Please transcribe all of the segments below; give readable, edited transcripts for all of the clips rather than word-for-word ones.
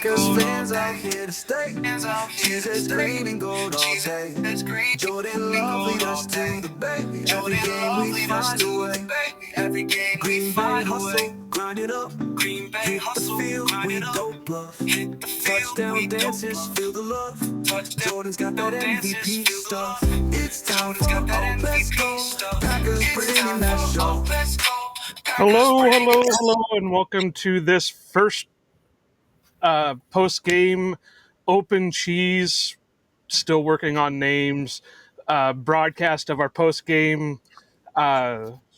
Cause fans out here to stay. Cheeze is green and gold all day. Jordan Love lead us to the bay. Every game we find a way. Green Bay hustle, grind it up. Hit the field, we go bluff. Touchdown dances, feel the love. Jordan's got that MVP stuff. It's time for OPE, let's go. Packers bringing that show. Hello, and welcome to this first post-game Open Cheeze, still working on names, broadcast of our post-game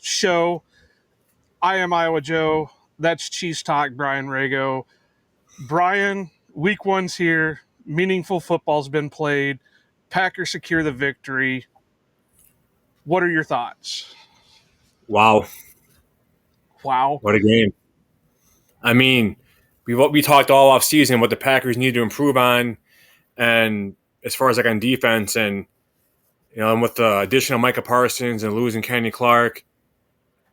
show. I am Iowa Joe. That's Cheese Talk, Brian Rago. Brian, week one's here. Meaningful football's been played. Packers secure the victory. What are your thoughts? Wow, Wow. what a game! I mean, we talked all off season what the Packers need to improve on, and as far as like on defense, and and with the addition of Micah Parsons and losing Kenny Clark,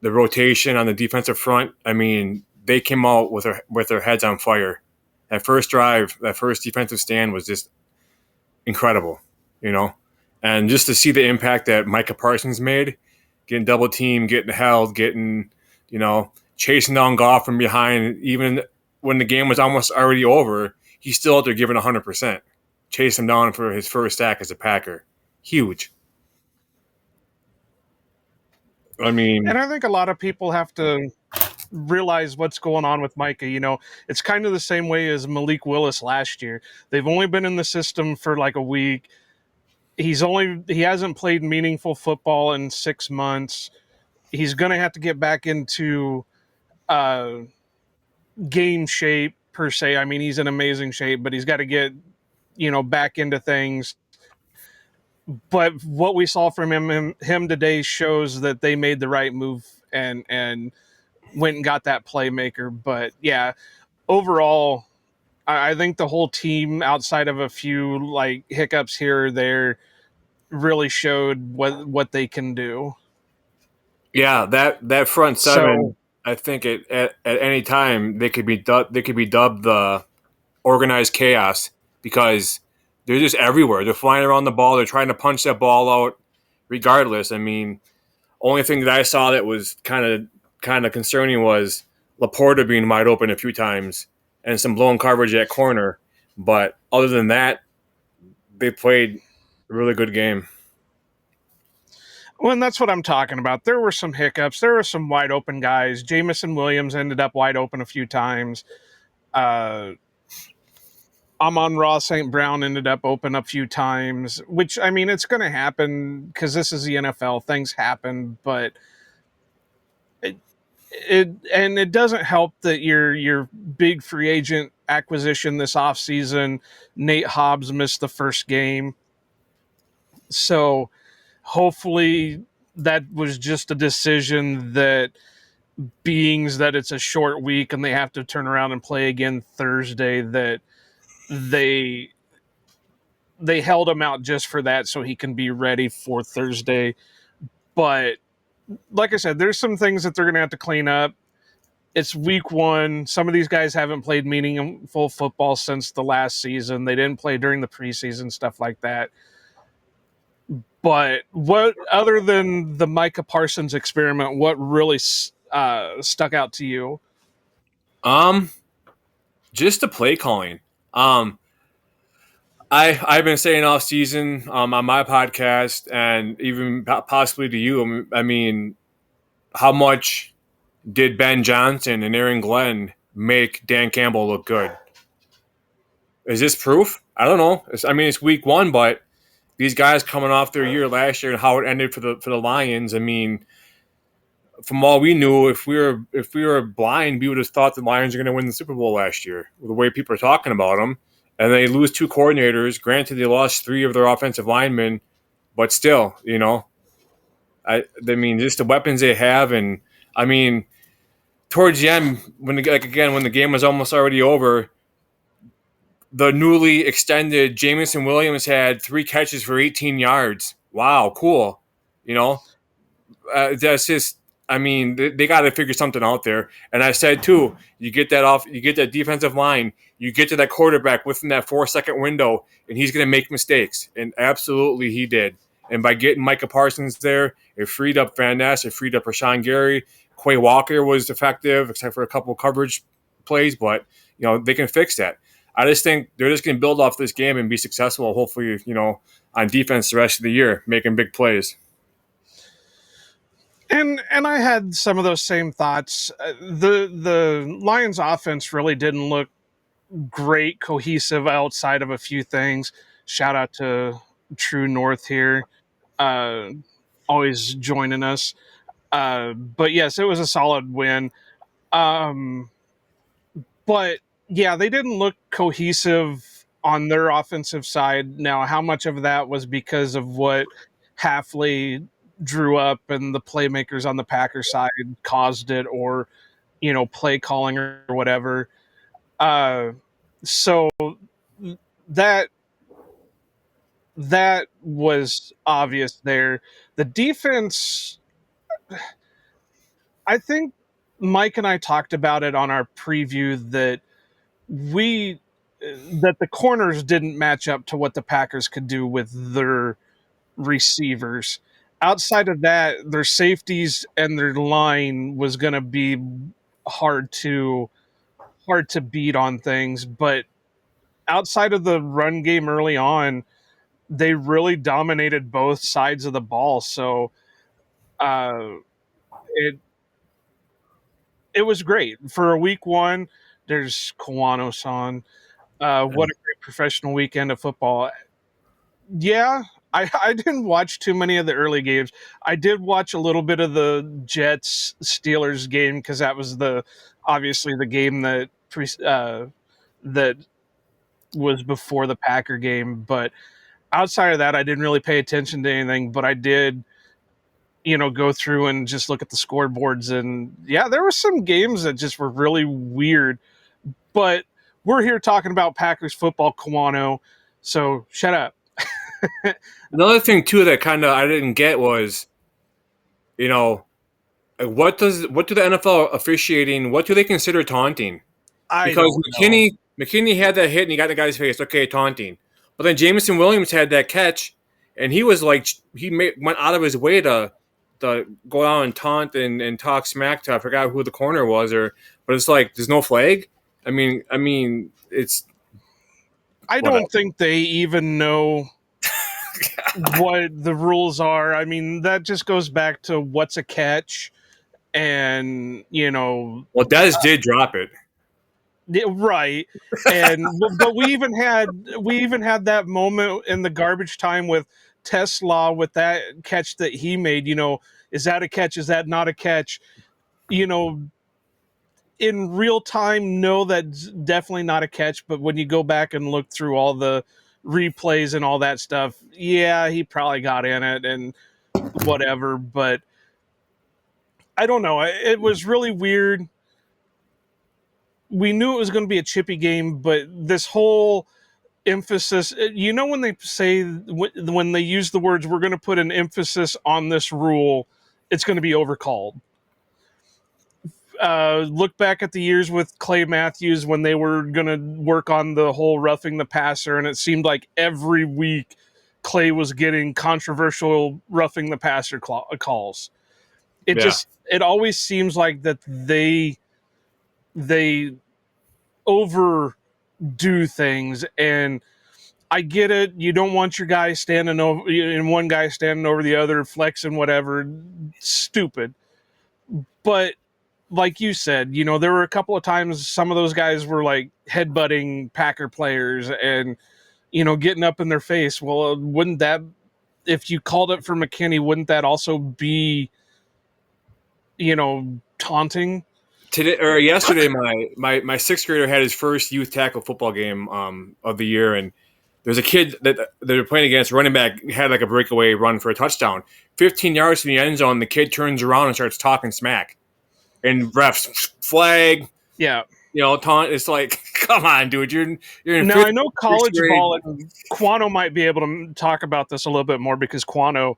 the rotation on the defensive front. I mean, they came out with their heads on fire. That first drive, that first defensive stand was just incredible, and just to see the impact that Micah Parsons made, getting double teamed, getting held, getting chasing down Goff from behind, even when the game was almost already over, he's still out there giving 100%. Chase him down for his first sack as a Packer. Huge. I mean, And I think a lot of people have to realize what's going on with Micah. It's kind of the same way as Malik Willis last year. They've only been in the system for like a week. He hasn't played meaningful football in 6 months. He's going to have to get back into game shape per se. I mean, he's in amazing shape, but he's got to get, back into things. But what we saw from him today shows that they made the right move and went and got that playmaker. But yeah, overall, I think the whole team, outside of a few like hiccups here or there, really showed what they can do. yeah, that front seven. So I think at any time they could be dubbed the organized chaos because they're just everywhere. They're flying around the ball. They're trying to punch that ball out. Regardless, I mean, only thing that I saw that was kind of concerning was Laporta being wide open a few times and some blown coverage at corner. But other than that, they played a really good game. well, and that's what I'm talking about. There were some hiccups. There were some wide open guys. Jamison Williams ended up wide open a few times. Amon-Ra St. Brown ended up open a few times, which, I mean, it's going to happen because this is the NFL. Things happen, but it doesn't help that your big free agent acquisition this offseason, Nate Hobbs, missed the first game. So hopefully that was just a decision that being that it's a short week and they have to turn around and play again Thursday, that they held him out just for that so he can be ready for Thursday. But like I said, there's some things that they're going to have to clean up. It's week one. Some of these guys haven't played meaningful football since the last season. They didn't play during the preseason, stuff like that. But what, other than the Micah Parsons experiment, what really stuck out to you? Just the play calling. I've been saying off season on my podcast and even possibly to you. I mean, how much did Ben Johnson and Aaron Glenn make Dan Campbell look good? Is this proof? I don't know. It's week one, but these guys coming off their year last year and how it ended for the Lions. I mean, from all we knew, if we were blind, we would have thought the Lions are going to win the Super Bowl last year. The way people are talking about them. And they lose two coordinators. Granted, they lost three of their offensive linemen, but still, I mean, just the weapons they have, and I mean, towards the end, when the game was almost already over, the newly extended Jamison Williams had 3 catches for 18 yards. Wow, cool. That's just I mean, they got to figure something out there. And I said too, you get that defensive line, you get to that quarterback within that 4 second window, and he's going to make mistakes. And absolutely, he did. And by getting Micah Parsons there, it freed up Van Ness, it freed up Rashawn Gary. Quay Walker was effective, except for a couple of coverage plays, but they can fix that. I just think they're just going to build off this game and be successful. Hopefully, on defense the rest of the year, making big plays. And I had some of those same thoughts. The Lions offense really didn't look great, cohesive outside of a few things. Shout out to True North here, always joining us. But yes, it was a solid win. But yeah, they didn't look cohesive on their offensive side. Now, how much of that was because of what Halfley drew up and the playmakers on the Packers side caused it, or play calling or whatever. So that was obvious there. The defense, I think Mike and I talked about it on our preview that the corners didn't match up to what the Packers could do with their receivers. Outside of that, their safeties and their line was going to be hard to beat on things. But outside of the run game early on, they really dominated both sides of the ball. So it was great for a week one. There's Kawano-san. What a great professional weekend of football. Yeah, I didn't watch too many of the early games. I did watch a little bit of the Jets-Steelers game because that was obviously the game that that was before the Packer game. But outside of that, I didn't really pay attention to anything. But I did, go through and just look at the scoreboards. And yeah, there were some games that just were really weird. But we're here talking about Packers football, Kawano. So shut up. Another thing too that kind of I didn't get was, what do the NFL officiating? What do they consider taunting? Because McKinney had that hit and he got the guy's face. Okay, taunting. But then Jameson Williams had that catch, and he was like went out of his way to go out and taunt and talk smack to, I forgot who the corner was, but it's like there's no flag. I mean it's. I don't think they even know what the rules are. I mean, that just goes back to what's a catch, and Well, Dez did drop it, right? And but we even had that moment in the garbage time with Tesla with that catch that he made. Is that a catch? Is that not a catch? In real time, no, that's definitely not a catch. But when you go back and look through all the replays and all that stuff, yeah, he probably got in it and whatever. But I don't know. It was really weird. We knew it was going to be a chippy game, but this whole emphasis, when they say, when they use the words, we're going to put an emphasis on this rule, it's going to be overcalled. Look back at the years with Clay Matthews when they were going to work on the whole roughing the passer, and it seemed like every week Clay was getting controversial roughing the passer calls. It always seems like that they overdo things, and I get it. You don't want your guy standing over, and one guy standing over the other, flexing whatever. Stupid. But like you said, there were a couple of times some of those guys were like headbutting Packer players and, getting up in their face. Well, wouldn't that, if you called it for McKinney, wouldn't that also be, taunting? Today or yesterday, my sixth grader had his first youth tackle football game of the year, and there's a kid that they're playing against, running back, had like a breakaway run for a touchdown. 15 yards from the end zone, the kid turns around and starts talking smack. And refs flag. Yeah. Taunt. It's like, come on, dude. You're in now, I know college ball, and Quano might be able to talk about this a little bit more because Quano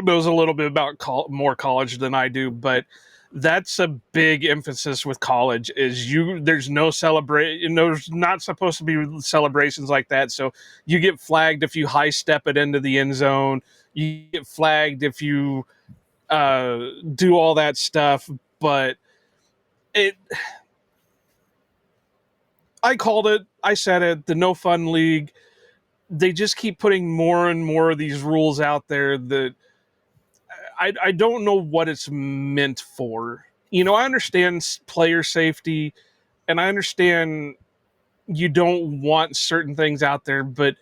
knows a little bit about more college than I do, but that's a big emphasis with college is there's no there's not supposed to be celebrations like that. So you get flagged if you high step it into the end zone. You get flagged if you do all that stuff. But it I called it, I said it, the no fun league. They just keep putting more and more of these rules out there that I don't know what it's meant for. I understand player safety and I understand you don't want certain things out there, but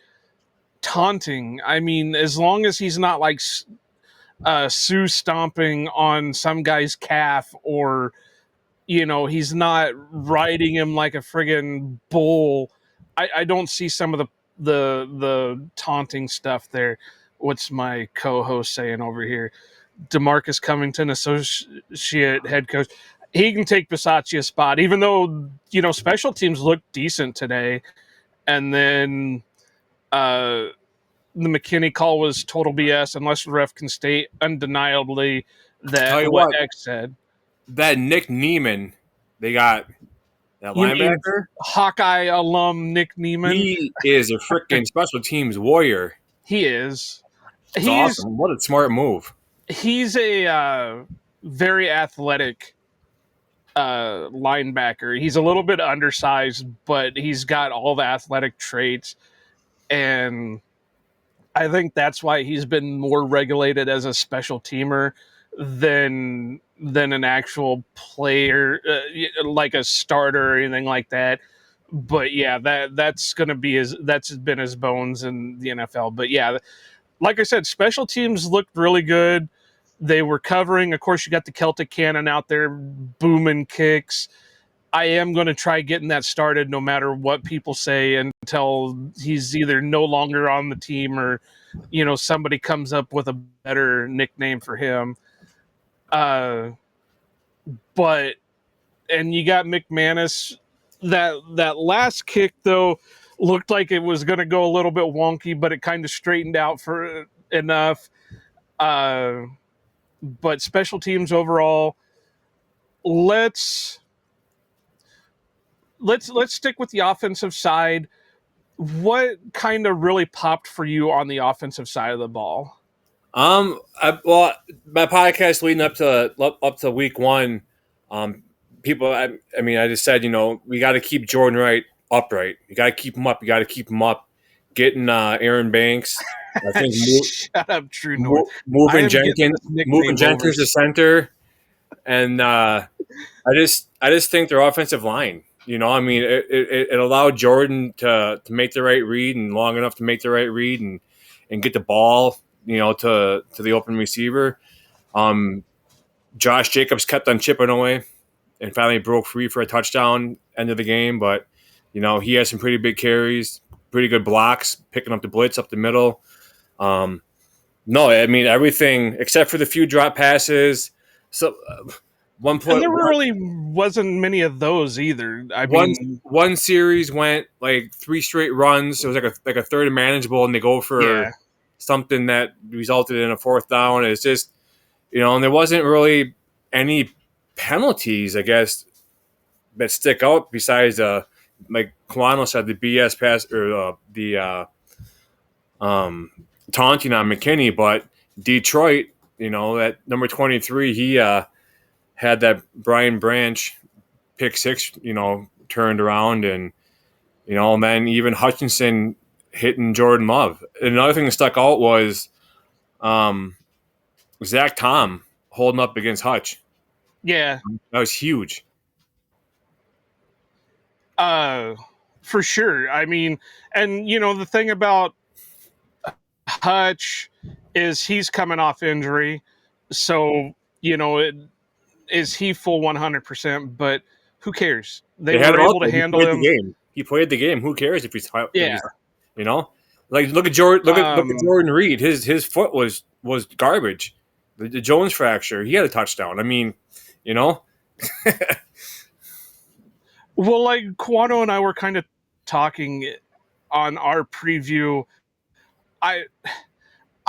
taunting, I mean, as long as he's not like Sue stomping on some guy's calf or, he's not riding him like a friggin' bull. I don't see some of the taunting stuff there. What's my co-host saying over here? DeMarcus Covington, associate head coach. He can take Bisaccia's spot, even though, special teams looked decent today. And then the McKinney call was total BS unless the ref can state undeniably Tell that you what what, X said. that Nick Neiman, they got that You mean linebacker. Hawkeye alum Nick Neiman? He is a freaking special teams warrior. He is. It's He's awesome. What a smart move. he's a very athletic linebacker. He's a little bit undersized, but he's got all the athletic traits, and I think that's why he's been more regulated as a special teamer than an actual player, like a starter or anything like that. But yeah, that's gonna be that's been his bones in the NFL. But yeah, like I said, special teams looked really good. They were covering. Of course, you got the Celtic Cannon out there booming kicks. I am going to try getting that started no matter what people say until he's either no longer on the team or, somebody comes up with a better nickname for him. But and you got McManus. That last kick though looked like it was going to go a little bit wonky, but it kind of straightened out for enough. But special teams overall, let's stick with the offensive side. What kind of really popped for you on the offensive side of the ball? Well, my podcast leading up to week one, people. I mean, I just said, we got to keep Jordan Wright upright. You got to keep him up. You got to keep him up. Getting Aaron Banks, I think. Shut up, True North. Moving Jenkins to center, and I just think their offensive line. I mean, it allowed Jordan to make the right read and long enough to make the right read and get the ball, to the open receiver. Josh Jacobs kept on chipping away and finally broke free for a touchdown end of the game. But, he had some pretty big carries, pretty good blocks, picking up the blitz up the middle. No, I mean, everything except for the few drop passes. So one point, and there really wasn't many of those either. I mean, one series went like 3 straight runs. It was like a third and manageable, and they go for something that resulted in a 4th down. It's just, and there wasn't really any penalties, I guess, that stick out besides like Kawano said, the BS pass or the taunting on McKinney. But Detroit, at number 23, he had that Brian Branch pick 6, turned around and then even Hutchinson hitting Jordan Love. And another thing that stuck out was Zach Tom holding up against Hutch. Yeah. That was huge. For sure. I mean, and the thing about Hutch is he's coming off injury. So, is he full 100%? But who cares? They were able to handle him. He played the game. Who cares if he's like look at Jordan. Look at Jordan Reed. His foot was garbage. The Jones fracture. He had a touchdown. I mean, Well, like Kawano and I were kind of talking on our preview. I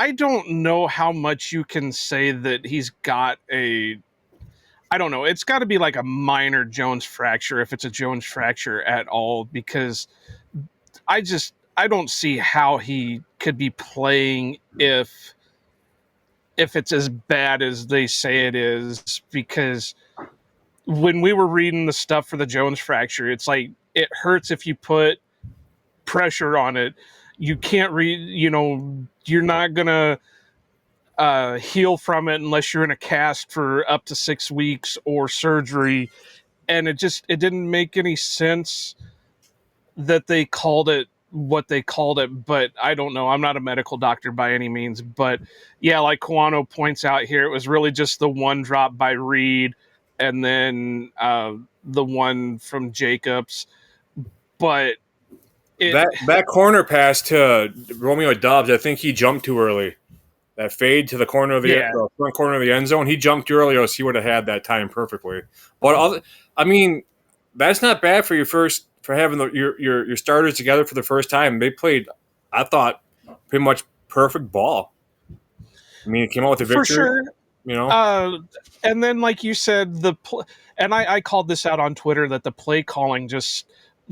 I don't know how much you can say that he's got I don't know. It's got to be like a minor Jones fracture, if it's a Jones fracture at all, because I don't see how he could be playing if it's as bad as they say it is. Because when we were reading the stuff for the Jones fracture, it's like it hurts if you put pressure on it. You can't you're not gonna heal from it unless you're in a cast for up to 6 weeks or surgery. And it didn't make any sense that they called it what they called it. But I don't know, I'm not a medical doctor by any means, but yeah, like Kawano points out here, it was really just the one drop by Reed and then the one from Jacobs. But that corner pass to Romeo Dobbs, I think he jumped too early. That fade to the corner of the front corner of the end zone, he jumped too early, or else he would have had that time perfectly. But I mean, that's not bad for for having your starters together for the first time. They played, I thought, pretty much perfect ball. I mean, it came out with a victory. For sure. You know, and then like you said, and I called this out on Twitter, that the play calling, just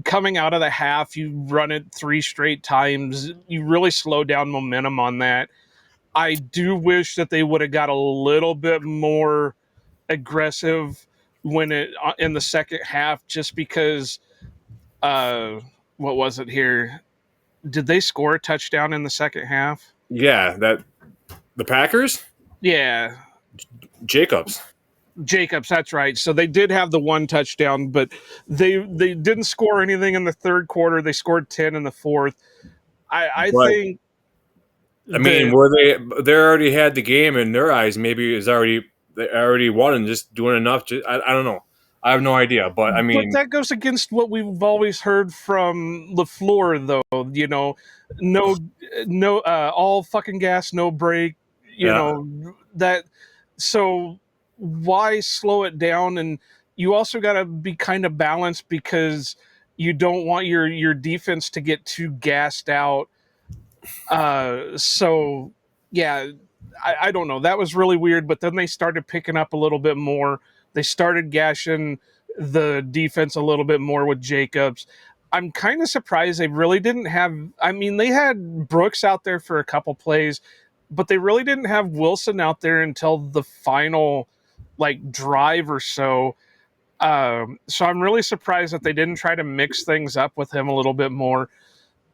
coming out of the half, you run it 3 straight times, you really slow down momentum on that. I do wish that they would have got a little bit more aggressive when it in the second half, just because what was it here? Did they score a touchdown in the second half? yeah, the Packers, Yeah. Jacobs, that's right. So they did have the one touchdown, but they didn't score anything in the third quarter. They scored 10 in the fourth. I but think. I mean, were they already had the game in their eyes? Maybe they already won and just doing enough. I don't know. I have no idea. But I mean, that goes against what we've always heard from LaFleur, though. No, all fucking gas, no brake. yeah. That. So why slow it down? And you also got to be kind of balanced, because you don't want your defense to get too gassed out. So yeah, I don't know. That was really weird. But then they started picking up a little bit more. They started gashing the defense a little bit more with Jacobs. I'm kind of surprised they really didn't have. I mean, they had Brooks out there for a couple plays, but they really didn't have Wilson out there until the final drive or so. So I'm really surprised that they didn't try to mix things up with him a little bit more.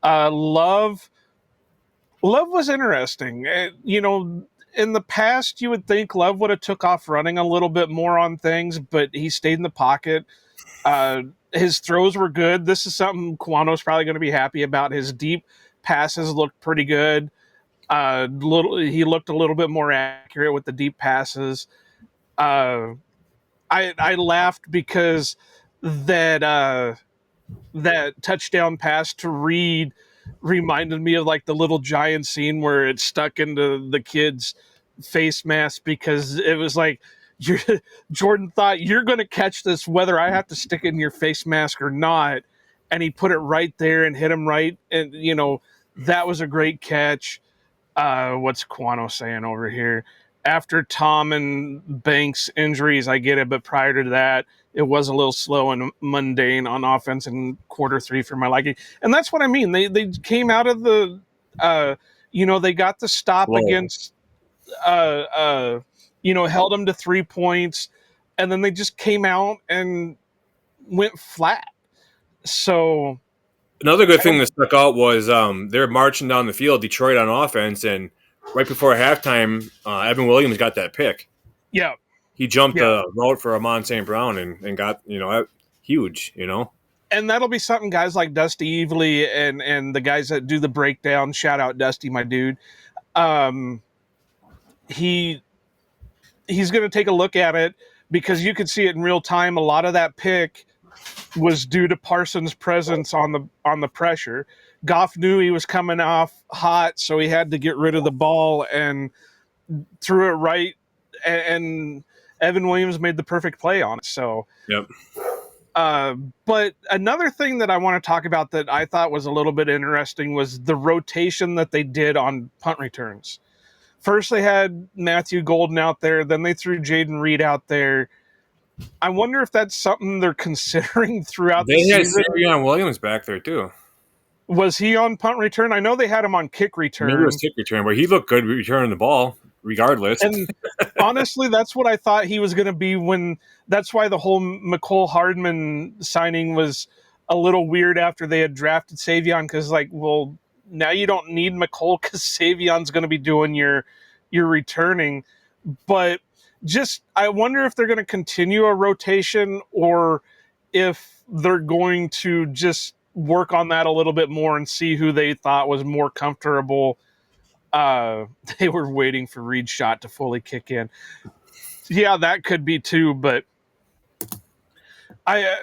Love was interesting. In the past, you would think Love would have took off running a little bit more on things, but he stayed in the pocket. His throws were good. This is something Kawano's probably going to be happy about. His deep passes looked pretty good. He looked a little bit more accurate with the deep passes. I laughed because that touchdown pass to Reed reminded me of the Little Giant scene where it stuck into the kid's face mask, because it was like you're, Jordan thought, you're going to catch this whether I have to stick it in your face mask or not, and he put it right there and hit him right, and that was a great catch. What's Quano saying over here? After Tom and Banks injuries, I get it, but prior to that, it was a little slow and mundane on offense in quarter 3 for my liking. And that's what I mean. They came out of the, they got the stop against, held them to 3 points, and then they just came out and went flat. So another good thing that stuck out was they're marching down the field, Detroit on offense, and right before halftime, Evan Williams got that pick. Yeah. He jumped the route for Amon St. Brown and got, huge, And that'll be something guys like Dusty Evely and the guys that do the breakdown, shout out Dusty, my dude. He's going to take a look at it, because you could see it in real time. A lot of that pick was due to Parsons' presence on the pressure. Goff knew he was coming off hot, so he had to get rid of the ball and threw it right, and Evan Williams made the perfect play on it. So, yep. But another thing that I want to talk about that I thought was a little bit interesting was the rotation that they did on punt returns. first they had Matthew Golden out there, then they threw Jaden Reed out there. I wonder if that's something they're considering throughout the They had season. Savion Williams back there too. Was he on punt return? I know they had him on kick return. Maybe it was kick return, but he looked good returning the ball regardless. And honestly, that's what I thought he was going to be that's why the whole McCole Hardman signing was a little weird after they had drafted Savion, because well, now you don't need McCole because Savion's going to be doing your returning. But I wonder if they're going to continue a rotation or if they're going to just work on that a little bit more and see who they thought was more comfortable. They were waiting for Reed's shot to fully kick in. Yeah, that could be too, but I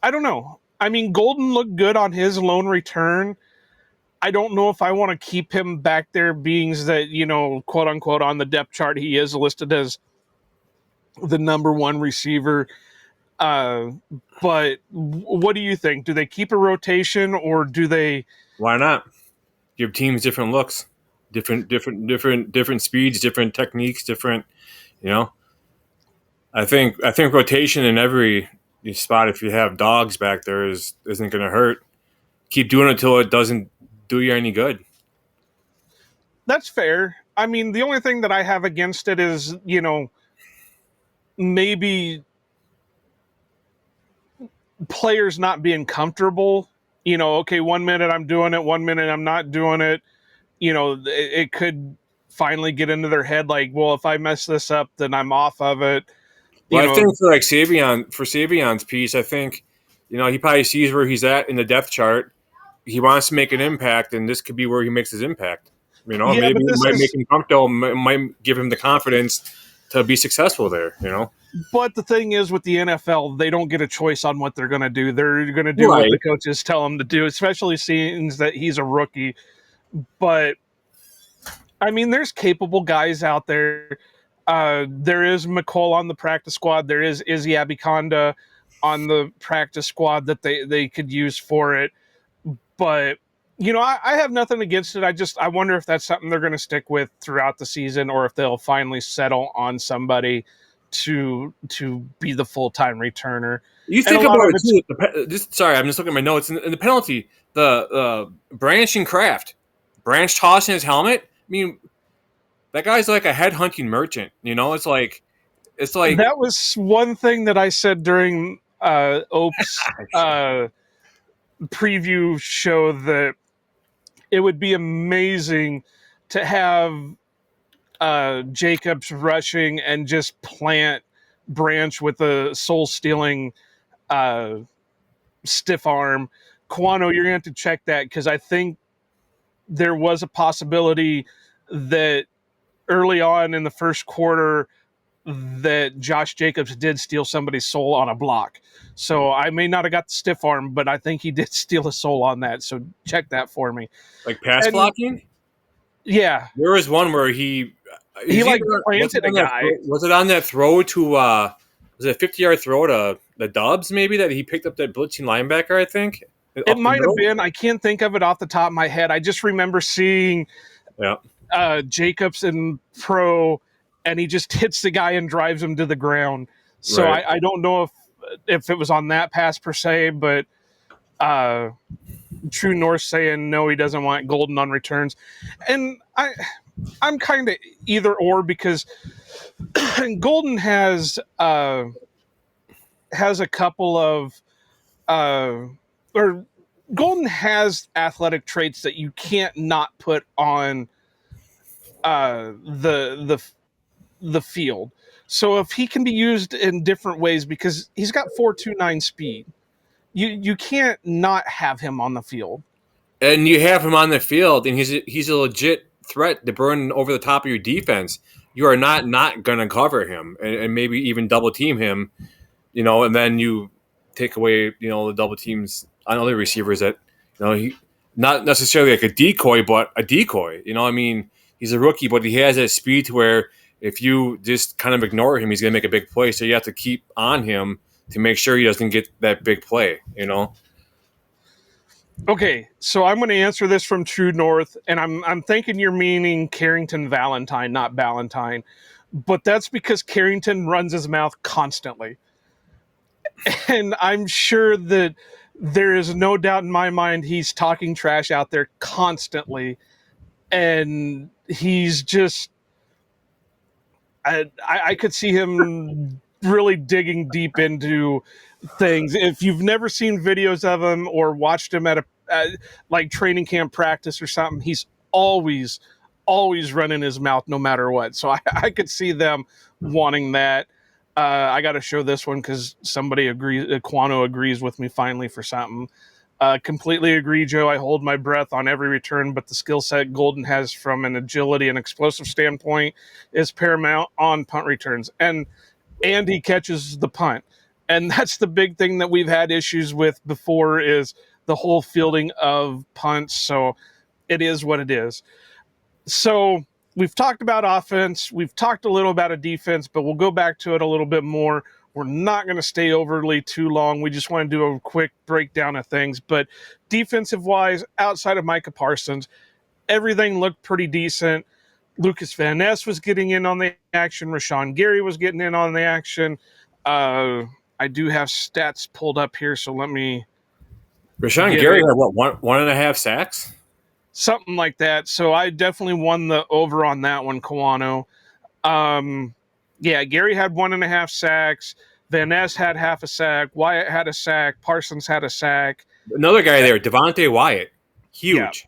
don't know. I mean, Golden looked good on his lone return. I don't know if I want to keep him back there, being that, quote unquote, on the depth chart, he is listed as the number one receiver. But what do you think? Do they keep a rotation or do they? Why not? Give teams different looks, different speeds, different techniques, different. I think rotation in every spot, if you have dogs back there, isn't going to hurt. Keep doing it until it doesn't do you any good. That's fair. I mean, the only thing that I have against it is, maybe players not being comfortable. Okay, 1 minute I'm doing it, 1 minute I'm not doing it. It could finally get into their head like, well, if I mess this up, then I'm off of it. Well, I think for Savion's piece, I think, he probably sees where he's at in the depth chart. He wants to make an impact, and this could be where he makes his impact. Maybe it might make him comfortable, might give him the confidence to be successful there, But the thing is, with the NFL, they don't get a choice on what they're going to do. They're going to do what the coaches tell them to do, especially seeing that he's a rookie. But, I mean, there's capable guys out there. There is McCole on the practice squad. There is Izzy Abikonda on the practice squad that they could use for it. But, I have nothing against it. I wonder if that's something they're going to stick with throughout the season or if they'll finally settle on somebody to be the full-time returner. You think about it too. Sorry, I'm just looking at my notes. And the penalty, the Branch and Kraft. Branch tossing his helmet. I mean, that guy's like a head-hunting merchant. It's like that was one thing that I said during OPE's preview show, that it would be amazing to have Jacobs rushing and just plant Branch with a soul-stealing stiff arm. Kwano, you're going to have to check that, because I think there was a possibility that early on in the first quarter that Josh Jacobs did steal somebody's soul on a block. So I may not have got the stiff arm, but I think he did steal a soul on that. So check that for me. Like pass blocking? Yeah. There was one where he planted a guy. Was it on that throw to was it a 50-yard throw to the Dubs maybe, that he picked up that blitzing linebacker, I think? It might have been. I can't think of it off the top of my head. I just remember seeing Jacobs in pro, and he just hits the guy and drives him to the ground. So right. I don't know if it was on that pass per se, but True North saying no, he doesn't want Golden on returns. And I'm kind of either or, because Golden has a couple of or Golden has athletic traits that you can't not put on the field. So if he can be used in different ways, because he's got 4.29 speed, you can't not have him on the field. And you have him on the field, and he's a legit threat to burn over the top of your defense. You are not going to cover him and maybe even double team him, and then you take away, the double teams on other receivers that, he not necessarily like a decoy, but a decoy. I mean, he's a rookie, but he has that speed to where if you just kind of ignore him, he's going to make a big play. So you have to keep on him to make sure he doesn't get that big play, Okay, so I'm going to answer this from True North, and I'm thinking you're meaning Carrington Valentine, not Ballantyne, but that's because Carrington runs his mouth constantly, and I'm sure that there is no doubt in my mind he's talking trash out there constantly, and he's just I could see him really digging deep into things. If you've never seen videos of him or watched him at like training camp practice or something, he's always, always running his mouth no matter what. So I could see them wanting that. I got to show this one because somebody agrees. Quano agrees with me finally for something. Completely agree, Joe. I hold my breath on every return, but the skill set Golden has from an agility and explosive standpoint is paramount on punt returns. And he catches the punt. And that's the big thing that we've had issues with before is the whole fielding of punts. So it is what it is. So we've talked about offense. We've talked a little about a defense, but we'll go back to it a little bit more. We're not going to stay overly too long. We just want to do a quick breakdown of things. But defensive wise, outside of Micah Parsons, everything looked pretty decent. Lucas Van Ness was getting in on the action. Rashawn Gary was getting in on the action. I do have stats pulled up here, so let me Rashawn get Gary it. had what, 1.5 sacks? Something like that. So I definitely won the over on that one, Kawano. Yeah, Gary had 1.5 sacks. Van Ness had half a sack. Wyatt had a sack. Parsons had a sack. Another guy there, Devontae Wyatt. Yeah. Huge.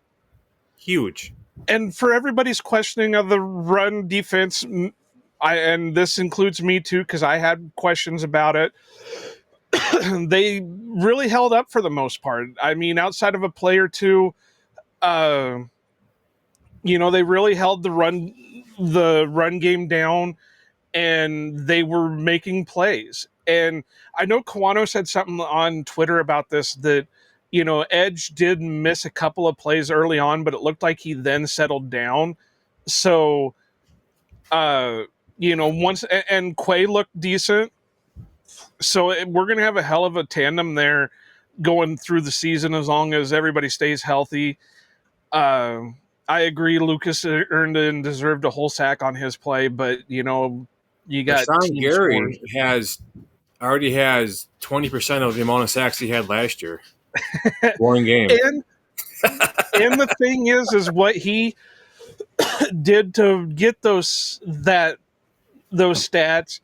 Huge. And for everybody's questioning of the run defense, and this includes me too, because I had questions about it. They really held up for the most part. I mean, outside of a play or two, uh, they really held the run game down, and they were making plays. And I know Kawano said something on Twitter about this that Edge did miss a couple of plays early on, but it looked like he then settled down. So, uh, once and Quay looked decent. So we're gonna have a hell of a tandem there going through the season as long as everybody stays healthy. Uh, I agree. Lucas earned and deserved a whole sack on his play, but you got Rashawn team scores. Gary already has 20% of the amount of sacks he had last year. One game. and and the thing is what he did to get those stats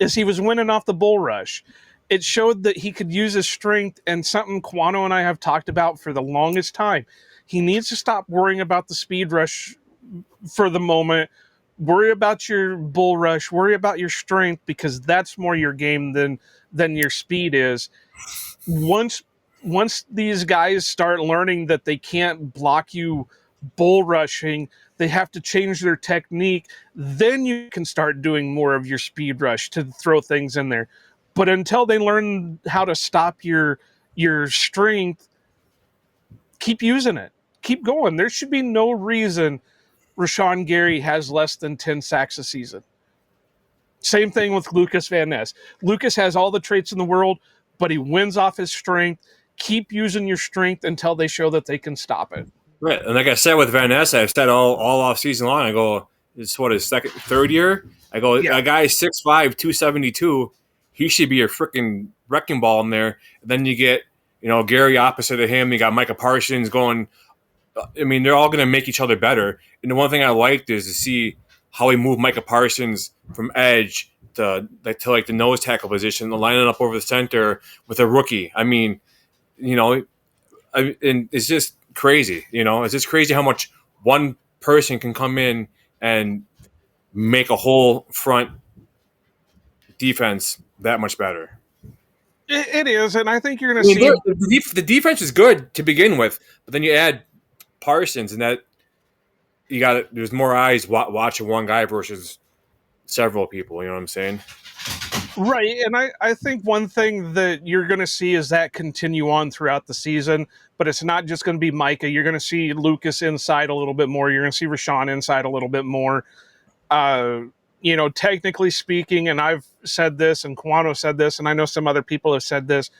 is he was winning off the bull rush. It showed that he could use his strength, and something Quano and I have talked about for the longest time. He needs to stop worrying about the speed rush for the moment. Worry about your bull rush. Worry about your strength, because that's more your game than your speed is. Once these guys start learning that they can't block you bull rushing, they have to change their technique, then you can start doing more of your speed rush to throw things in there. But until they learn how to stop your strength, keep using it. Keep going. There should be no reason Rashawn Gary has less than 10 sacks a season. Same thing with Lucas Van Ness. Lucas has all the traits in the world, but he wins off his strength. Keep using your strength until they show that they can stop it. Right. And like I said with Van Ness, I've said all off season long, I go, it's what, his third year? I go, Yeah. a guy is 6'5", 272. He should be a freaking wrecking ball in there. And then you get, Gary opposite of him. You got Micah Parsons going. I mean, they're all going to make each other better. And the one thing I liked is to see how he moved Micah Parsons from edge to the nose tackle position, lining up over the center with a rookie. I mean, and it's just crazy. It's just crazy how much one person can come in and make a whole front defense that much better. It is, and I think you're going I to mean, see. the defense is good to begin with, but then you add Parsons, and that there's more eyes watching one guy versus several people. You know what I'm saying? Right, and I think one thing that you're going to see is that continue on throughout the season, but it's not just going to be Micah. You're going to see Lucas inside a little bit more. You're going to see Rashawn inside a little bit more. Technically speaking, and I've said this, and Kawano said this, and I know some other people have said this,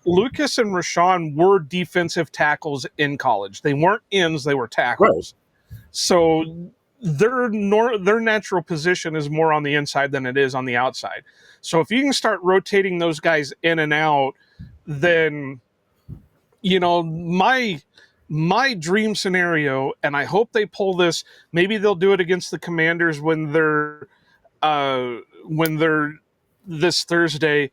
Lucas and Rashawn were defensive tackles in college. They weren't ends, they were Right. tackles. So their natural position is more on the inside than it is on the outside. So if you can start rotating those guys in and out, then my dream scenario, and I hope they pull this. Maybe they'll do it against the Commanders when they're this Thursday.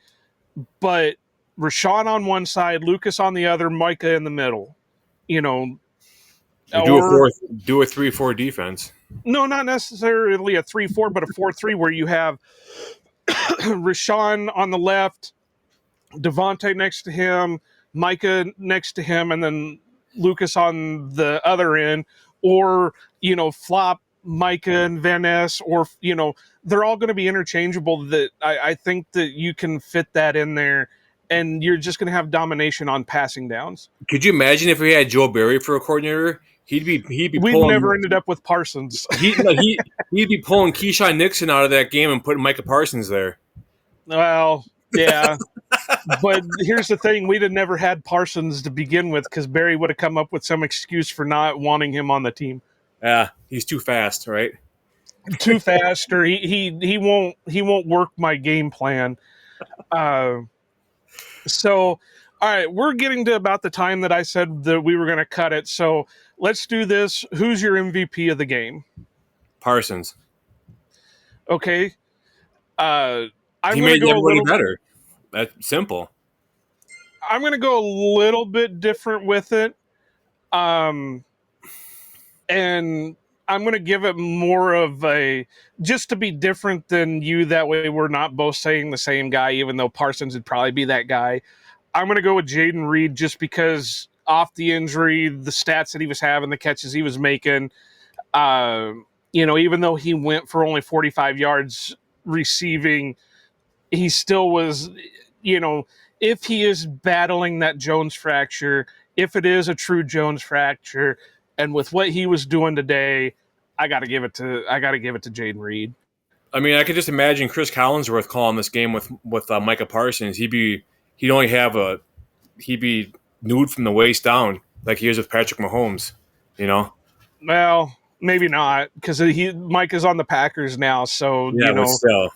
But Rashawn on one side, Lucas on the other, Micah in the middle. You Or do a 3-4 defense. no, not necessarily a 3-4, but a 4-3 where you have Rashawn on the left, Devontae next to him, Micah next to him, and then Lucas on the other end, or flop Micah and Van Ness, or they're all going to be interchangeable. That I think that you can fit that in there, and you're just going to have domination on passing downs. Could you imagine if we had Joe Barry for a coordinator? He'd be We've pulling. never ended up with Parsons. He'd be pulling Keyshawn Nixon out of that game and putting Micah Parsons there. Well, yeah. But here's the thing. We'd have never had Parsons to begin with because Barry would have come up with some excuse for not wanting him on the team. Yeah, he's too fast, right? Too fast, or he won't work my game plan. So, all right, we're getting to about the time that I said that we were going to cut it. So let's do this. Who's your MVP of the game? Parsons. Okay. I'm He going to made go everybody better. That's simple. I'm going to go a little bit different with it. And I'm going to give it more of a, just to be different than you. That way we're not both saying the same guy, even though Parsons would probably be that guy. I'm going to go with Jaden Reed just because off the injury, the stats that he was having, the catches he was making, even though he went for only 45 yards receiving, he still was, if he is battling that Jones fracture, if it is a true Jones fracture, and with what he was doing today, I got to give it to Jaden Reed. I mean, I could just imagine Chris Collinsworth calling this game with Micah Parsons. He'd be nude from the waist down like he is with Patrick Mahomes. Well, maybe not because Mike is on the Packers now, so yeah, but still.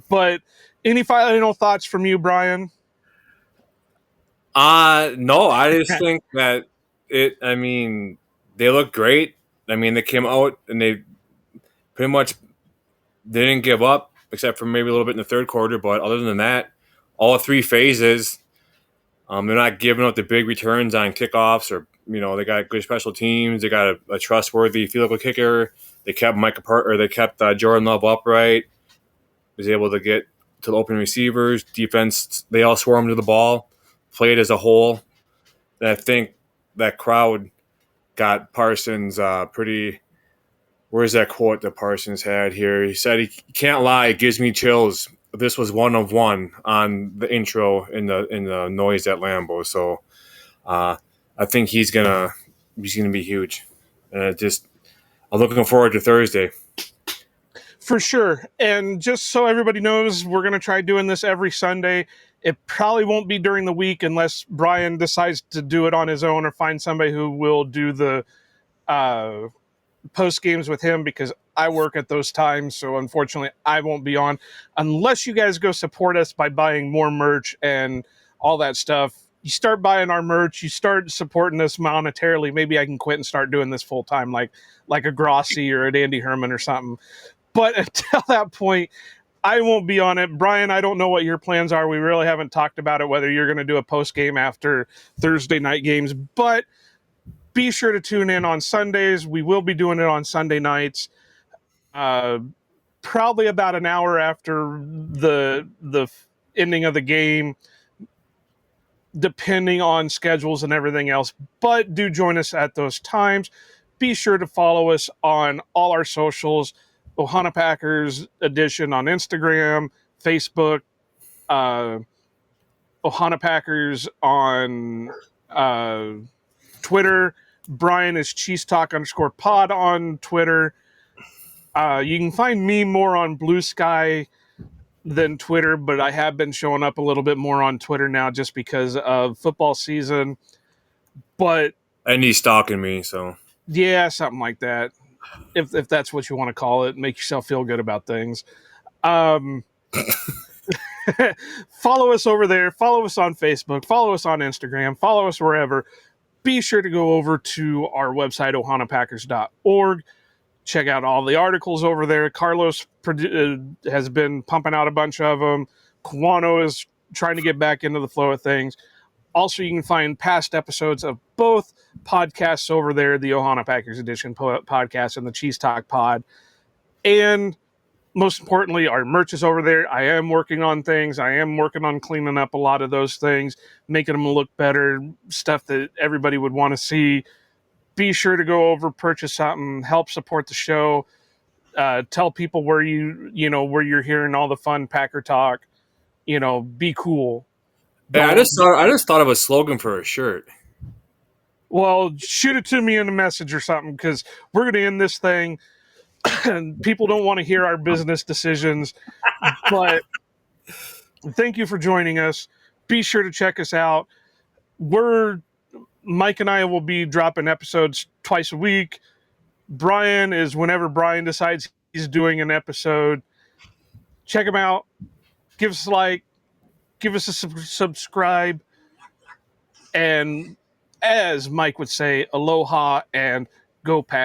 But any final thoughts from you, Brian? No, I just think that they look great. I mean, they came out and they pretty much didn't give up, except for maybe a little bit in the third quarter. But other than that, all three phases, they're not giving up the big returns on kickoffs, or they got good special teams. They got a trustworthy field goal kicker. They kept Jordan Love upright. Was able to get to the open receivers. Defense, they all swarmed to the ball. Played as a whole. And I think that crowd got Parsons pretty. Where's that quote that Parsons had here? He said, "He can't lie. It gives me chills. This was one of one on the intro in the noise at Lambeau." So I think he's gonna be huge. And I'm looking forward to Thursday. For sure. And just so everybody knows, we're going to try doing this every Sunday. It probably won't be during the week unless Brian decides to do it on his own or find somebody who will do the post games with him, because I work at those times. So unfortunately, I won't be on unless you guys go support us by buying more merch and all that stuff. You start buying our merch, you start supporting us monetarily. Maybe I can quit and start doing this full time, like a Grossi or an Andy Herman or something. But until that point, I won't be on it. Brian, I don't know what your plans are. We really haven't talked about it, whether you're going to do a post game after Thursday night games. But be sure to tune in on Sundays. We will be doing it on Sunday nights, probably about an hour after the ending of the game, depending on schedules and everything else. But do join us at those times. Be sure to follow us on all our socials. Ohana Packers Edition on Instagram, Facebook, Ohana Packers on Twitter. Brian is Cheeze Talk _pod on Twitter. You can find me more on Blue Sky than Twitter, but I have been showing up a little bit more on Twitter now just because of football season. But And he's stalking me, so yeah, something like that. If that's what you want to call it, make yourself feel good about things. Um, follow us over there. Follow us on Facebook. Follow us on Instagram. Follow us wherever. Be sure to go over to our website, ohanapackers.org. Check out all the articles over there. Carlos has been pumping out a bunch of them. Kwano is trying to get back into the flow of things. Also, you can find past episodes of both podcasts over there, the Ohana Packers Edition podcast and the Cheese Talk pod. And most importantly, our merch is over there. I am working on things. I am working on cleaning up a lot of those things, making them look better, stuff that everybody would want to see. Be sure to go over, purchase something, help support the show. Tell people where where you're hearing all the fun Packer talk. Be cool. hey, I Don't. just thought of a slogan for a shirt. Well, shoot it to me in a message or something, because we're going to end this thing. And people don't want to hear our business decisions. But thank you for joining us. Be sure to check us out. Mike and I will be dropping episodes twice a week. Brian is whenever Brian decides he's doing an episode. Check him out. Give us a like. Give us a subscribe. And as Mike would say, aloha and go Pack.